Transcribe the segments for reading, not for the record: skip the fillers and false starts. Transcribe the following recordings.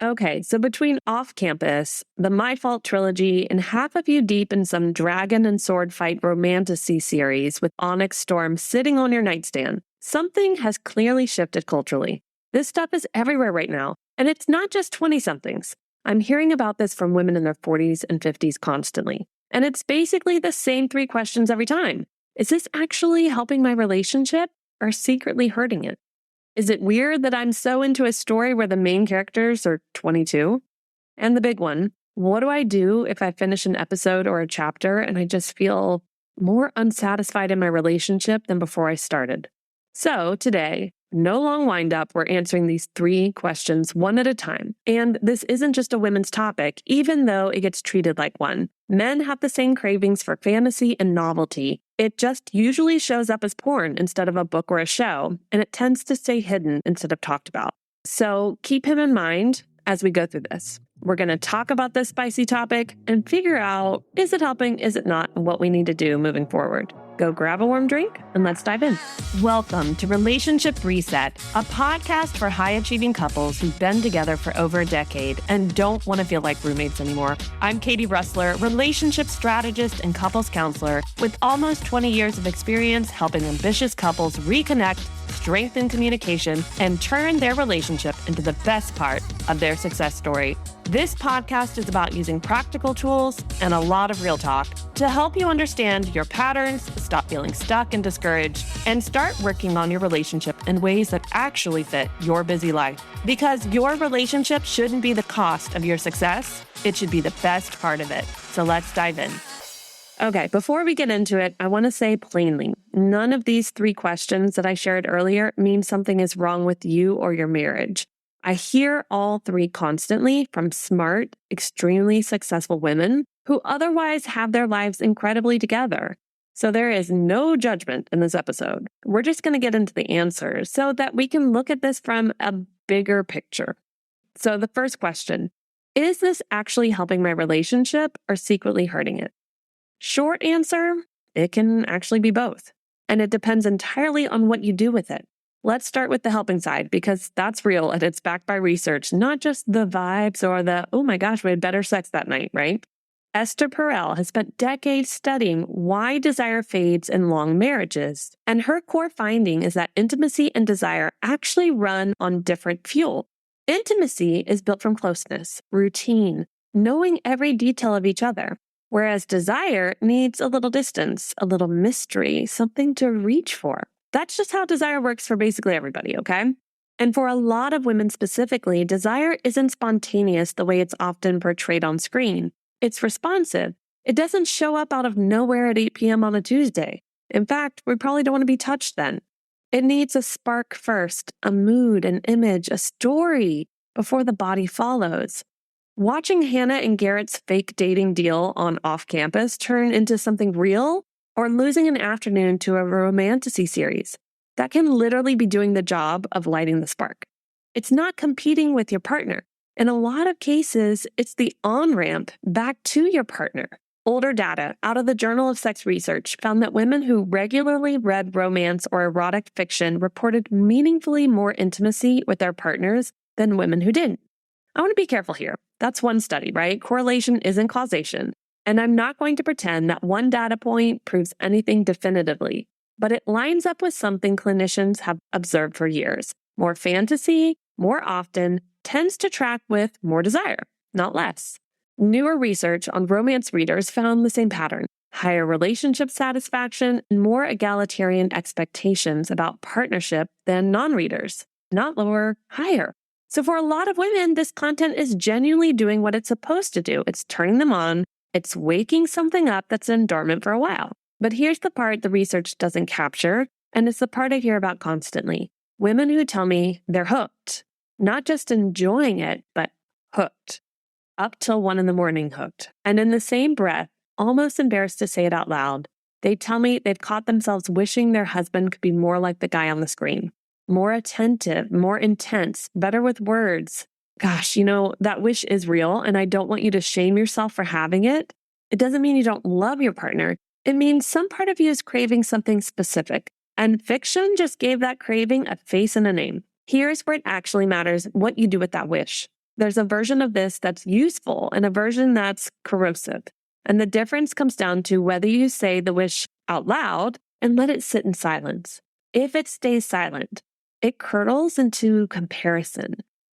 Okay, so between Off Campus, the My Fault trilogy, and half of you deep in some dragon and sword fight romantasy series with Onyx Storm sitting on your nightstand, something has clearly shifted culturally. This stuff is everywhere right now, and it's not just 20-somethings. I'm hearing about this from women in their 40s and 50s constantly. And it's basically the same three questions every time. Is this actually helping my relationship or secretly hurting it? Is it weird that I'm so into a story where the main characters are 22? And the big one, what do I do if I finish an episode or a chapter and I just feel more unsatisfied in my relationship than before I started? So today, no long wind-up, we're answering these three questions one at a time. And this isn't just a women's topic, even though it gets treated like one. Men have the same cravings for fantasy and novelty. It just usually shows up as porn instead of a book or a show, and it tends to stay hidden instead of talked about. So keep him in mind as we go through this. We're going to talk about this spicy topic and figure out, is it helping, is it not, and what we need to do moving forward. Go grab a warm drink and let's dive in. Welcome to Relationship Reset, a podcast for high-achieving couples who've been together for over a decade and don't want to feel like roommates anymore. I'm Katie Russler, relationship strategist and couples counselor with almost 20 years of experience helping ambitious couples reconnect, strengthen communication, and turn their relationship into the best part of their success story. This podcast is about using practical tools and a lot of real talk to help you understand your patterns, stop feeling stuck and discouraged, and start working on your relationship in ways that actually fit your busy life. Because your relationship shouldn't be the cost of your success, it should be the best part of it. So let's dive in. Okay, before we get into it, I want to say plainly, none of these three questions that I shared earlier mean something is wrong with you or your marriage. I hear all three constantly from smart, extremely successful women who otherwise have their lives incredibly together. So there is no judgment in this episode. We're just going to get into the answers so that we can look at this from a bigger picture. So the first question, is this actually helping my relationship or secretly hurting it? Short answer, it can actually be both. And it depends entirely on what you do with it. Let's start with the helping side because that's real and it's backed by research, not just the vibes or the, oh my gosh, we had better sex that night, right? Esther Perel has spent decades studying why desire fades in long marriages. And her core finding is that intimacy and desire actually run on different fuel. Intimacy is built from closeness, routine, knowing every detail of each other. Whereas desire needs a little distance, a little mystery, something to reach for. That's just how desire works for basically everybody, okay? And for a lot of women specifically, desire isn't spontaneous the way it's often portrayed on screen. It's responsive. It doesn't show up out of nowhere at 8 p.m. on a Tuesday. In fact, we probably don't want to be touched then. It needs a spark first, a mood, an image, a story, before the body follows. Watching Hannah and Garrett's fake dating deal on Off Campus turn into something real, or losing an afternoon to a Romantasy series, that can literally be doing the job of lighting the spark. It's not competing with your partner. In a lot of cases, it's the on-ramp back to your partner. Older data out of the Journal of Sex Research found that women who regularly read romance or erotic fiction reported meaningfully more intimacy with their partners than women who didn't. I want to be careful here. That's one study, right? Correlation isn't causation. And I'm not going to pretend that one data point proves anything definitively, but it lines up with something clinicians have observed for years. More fantasy, more often, tends to track with more desire, not less. Newer research on romance readers found the same pattern: higher relationship satisfaction and more egalitarian expectations about partnership than non-readers. Not lower, higher. So for a lot of women, this content is genuinely doing what it's supposed to do. It's turning them on. It's waking something up that's been dormant for a while. But here's the part the research doesn't capture, and it's the part I hear about constantly. Women who tell me they're hooked. Not just enjoying it, but hooked. Up till 1 a.m. hooked. And in the same breath, almost embarrassed to say it out loud, they tell me they've caught themselves wishing their husband could be more like the guy on the screen. More attentive, more intense, better with words. Gosh, that wish is real, and I don't want you to shame yourself for having it. It doesn't mean you don't love your partner. It means some part of you is craving something specific, and fiction just gave that craving a face and a name. Here's where it actually matters what you do with that wish. There's a version of this that's useful and a version that's corrosive. And the difference comes down to whether you say the wish out loud and let it sit in silence. If it stays silent, it curdles into comparison.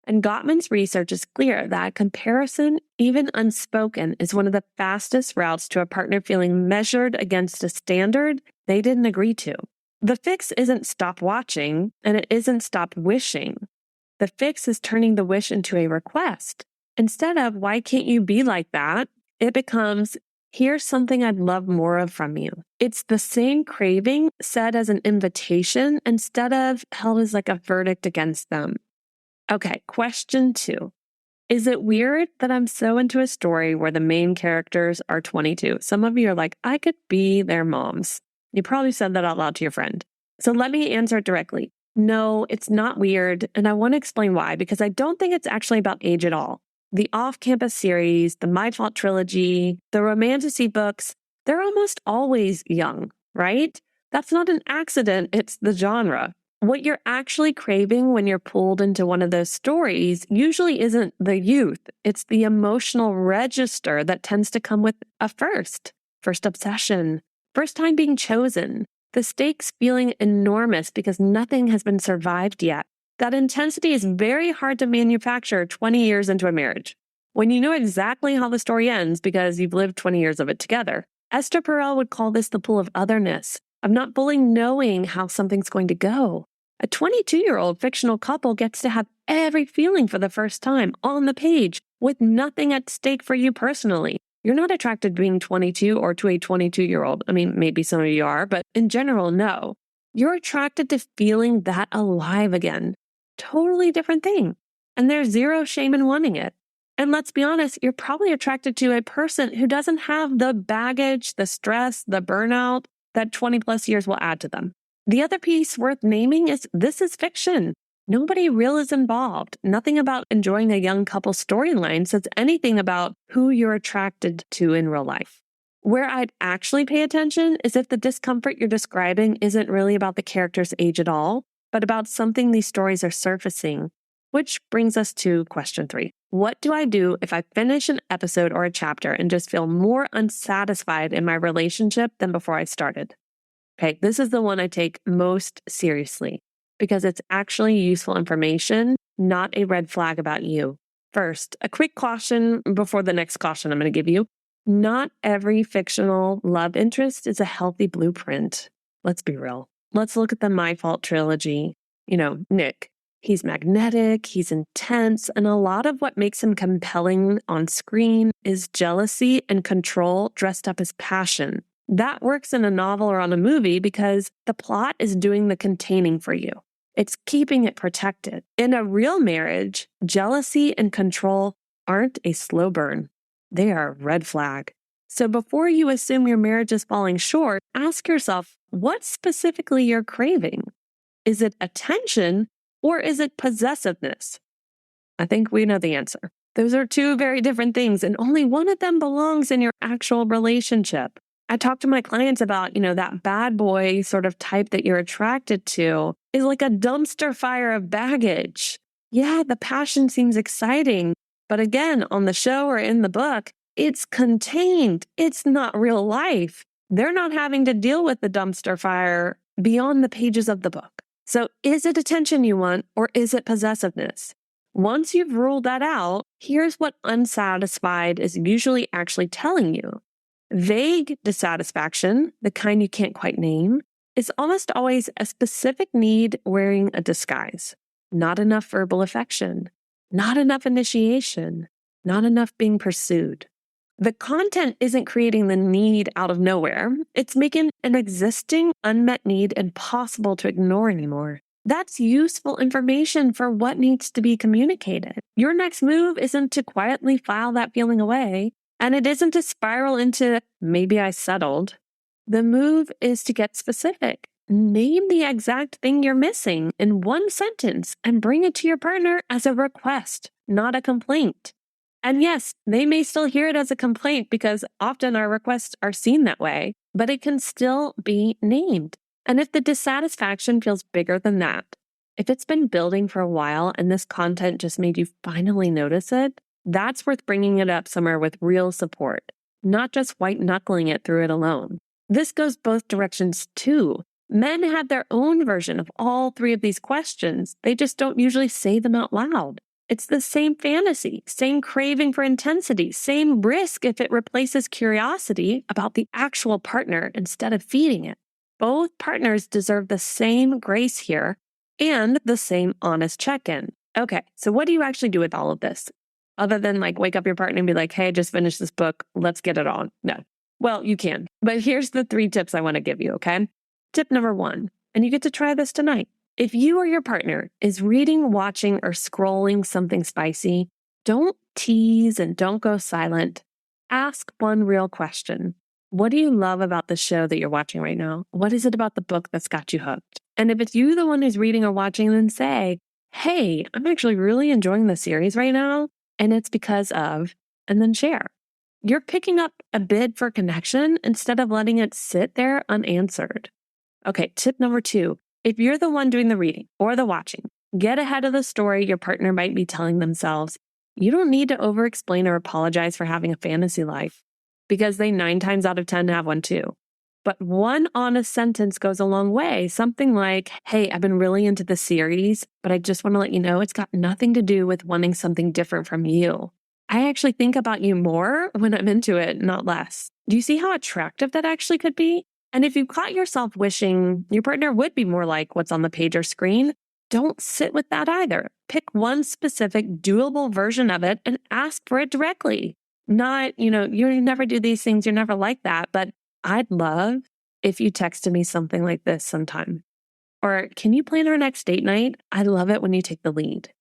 And Gottman's research is clear that comparison, even unspoken, is one of the fastest routes to a partner feeling measured against a standard they didn't agree to. The fix isn't stop watching, and it isn't stop wishing. The fix is turning the wish into a request. Instead of, why can't you be like that? It becomes, here's something I'd love more of from you. It's the same craving said as an invitation instead of held as like a verdict against them. Okay, question 2. Is it weird that I'm so into a story where the main characters are 22? Some of you are like, I could be their moms. You probably said that out loud to your friend. So let me answer it directly. No, it's not weird, and I want to explain why, because I don't think it's actually about age at all. The off-campus series, the My Fault trilogy, the Romantasy books, they're almost always young, right? That's not an accident, it's the genre. What you're actually craving when you're pulled into one of those stories usually isn't the youth. It's the emotional register that tends to come with a first obsession, first time being chosen, the stakes feeling enormous because nothing has been survived yet. That intensity is very hard to manufacture 20 years into a marriage. When you know exactly how the story ends because you've lived 20 years of it together. Esther Perel would call this the pull of otherness, of not fully knowing how something's going to go. A 22-year-old fictional couple gets to have every feeling for the first time on the page with nothing at stake for you personally. You're not attracted to being 22 or to a 22-year-old. I mean, maybe some of you are, but in general, no. You're attracted to feeling that alive again. Totally different thing. And there's zero shame in wanting it. And let's be honest, you're probably attracted to a person who doesn't have the baggage, the stress, the burnout that 20 plus years will add to them. The other piece worth naming is this is fiction. Nobody real is involved. Nothing about enjoying a young couple storyline says anything about who you're attracted to in real life. Where I'd actually pay attention is if the discomfort you're describing isn't really about the character's age at all, but about something these stories are surfacing. Which brings us to question 3. What do I do if I finish an episode or a chapter and just feel more unsatisfied in my relationship than before I started? Okay, this is the one I take most seriously because it's actually useful information, not a red flag about you. First, a quick caution before the next caution I'm going to give you. Not every fictional love interest is a healthy blueprint. Let's be real. Let's look at the My Fault trilogy. Nick, he's magnetic, he's intense, and a lot of what makes him compelling on screen is jealousy and control dressed up as passion. That works in a novel or on a movie because the plot is doing the containing for you. It's keeping it protected. In a real marriage, jealousy and control aren't a slow burn. They are a red flag. So before you assume your marriage is falling short, ask yourself what specifically you're craving. Is it attention or is it possessiveness? I think we know the answer. Those are two very different things, and only one of them belongs in your actual relationship. I talk to my clients about, that bad boy sort of type that you're attracted to is like a dumpster fire of baggage. Yeah, the passion seems exciting, but again, on the show or in the book, it's contained. It's not real life. They're not having to deal with the dumpster fire beyond the pages of the book. So is it attention you want or is it possessiveness? Once you've ruled that out, here's what unsatisfied is usually actually telling you. Vague dissatisfaction, the kind you can't quite name, is almost always a specific need wearing a disguise. Not enough verbal affection, not enough initiation, not enough being pursued. The content isn't creating the need out of nowhere. It's making an existing unmet need impossible to ignore anymore. That's useful information for what needs to be communicated. Your next move isn't to quietly file that feeling away. And it isn't to spiral into, maybe I settled. The move is to get specific. Name the exact thing you're missing in one sentence and bring it to your partner as a request, not a complaint. And yes, they may still hear it as a complaint because often our requests are seen that way, but it can still be named. And if the dissatisfaction feels bigger than that, If it's been building for a while and this content just made you finally notice it, that's worth bringing it up somewhere with real support, not just white knuckling it through it alone. This goes both directions too. Men have their own version of all three of these questions. They just don't usually say them out loud. It's the same fantasy, same craving for intensity, same risk if it replaces curiosity about the actual partner instead of feeding it. Both partners deserve the same grace here and the same honest check-in. Okay, so what do you actually do with all of this? Other than wake up your partner and be like, hey, I just finished this book, let's get it on. No. Well, you can, but here's the 3 tips I want to give you, okay? Tip number 1, and you get to try this tonight. If you or your partner is reading, watching, or scrolling something spicy, don't tease and don't go silent. Ask one real question. What do you love about the show that you're watching right now? What is it about the book that's got you hooked? And if it's you the one who's reading or watching, then say, hey, I'm actually really enjoying the series right now, and it's because of, and then share. You're picking up a bid for connection instead of letting it sit there unanswered. Okay, tip number 2. If you're the one doing the reading or the watching, get ahead of the story your partner might be telling themselves. You don't need to over-explain or apologize for having a fantasy life, because they 9 times out of 10 have one too. But one honest sentence goes a long way. Something like, hey, I've been really into the series, but I just want to let you know it's got nothing to do with wanting something different from you. I actually think about you more when I'm into it, not less. Do you see how attractive that actually could be? And if you caught yourself wishing your partner would be more like what's on the page or screen, don't sit with that either. Pick one specific doable version of it and ask for it directly. Not, you never do these things, you're never like that, but I'd love if you texted me something like this sometime. Or can you plan our next date night? I love it when you take the lead.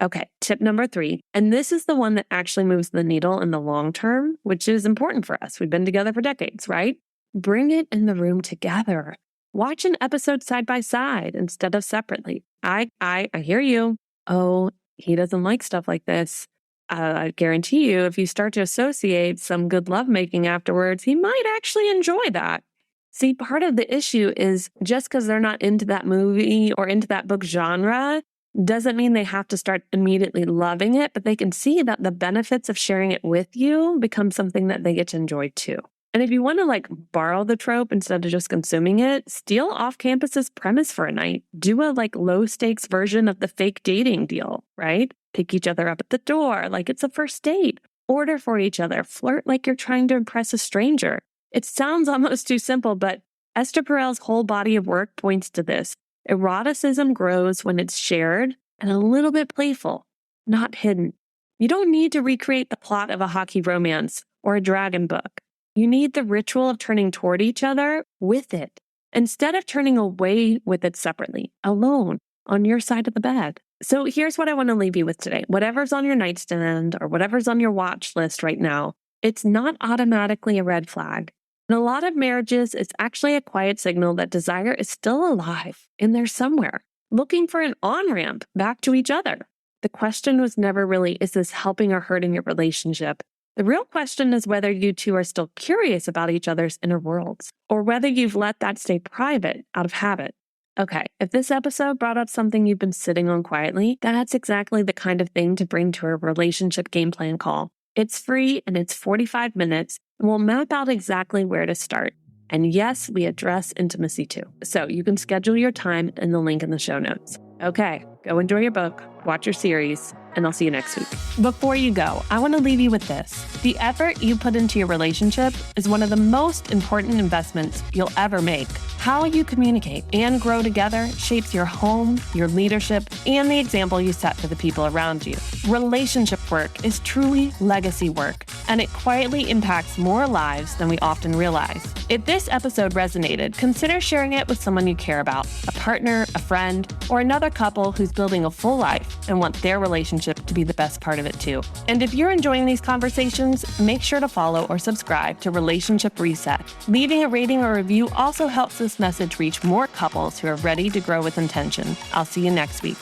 Okay, tip number 3, and this is the one that actually moves the needle in the long term, which is important for us. We've been together for decades, right? Bring it in the room together. Watch an episode side by side instead of separately. I hear you. Oh, he doesn't like stuff like this. I guarantee you, if you start to associate some good lovemaking afterwards, he might actually enjoy that. See, part of the issue is just because they're not into that movie or into that book genre doesn't mean they have to start immediately loving it, but they can see that the benefits of sharing it with you become something that they get to enjoy too. And if you want to borrow the trope instead of just consuming it, steal off campus's premise for a night. Do a low stakes version of the fake dating deal, right? Pick each other up at the door like it's a first date. Order for each other. Flirt like you're trying to impress a stranger. It sounds almost too simple, but Esther Perel's whole body of work points to this. Eroticism grows when it's shared and a little bit playful, not hidden. You don't need to recreate the plot of a hockey romance or a dragon book. You need the ritual of turning toward each other with it, instead of turning away with it separately, alone, on your side of the bed. So here's what I want to leave you with today. Whatever's on your nightstand or whatever's on your watch list right now, it's not automatically a red flag. In a lot of marriages, it's actually a quiet signal that desire is still alive in there somewhere, looking for an on-ramp back to each other. The question was never really, is this helping or hurting your relationship? The real question is whether you two are still curious about each other's inner worlds, or whether you've let that stay private out of habit. Okay, if this episode brought up something you've been sitting on quietly, that's exactly the kind of thing to bring to a relationship game plan call. It's free and it's 45 minutes, and we'll map out exactly where to start. And yes, we address intimacy too. So you can schedule your time in the link in the show notes. Okay, go enjoy your book, watch your series, and I'll see you next week. Before you go, I want to leave you with this. The effort you put into your relationship is one of the most important investments you'll ever make. How you communicate and grow together shapes your home, your leadership, and the example you set for the people around you. Relationship work is truly legacy work, and it quietly impacts more lives than we often realize. If this episode resonated, consider sharing it with someone you care about, a partner, a friend, or another couple who's building a full life and want their relationship to be the best part of it too. And if you're enjoying these conversations, make sure to follow or subscribe to Relationship Reset. Leaving a rating or review also helps this message reach more couples who are ready to grow with intention. I'll see you next week.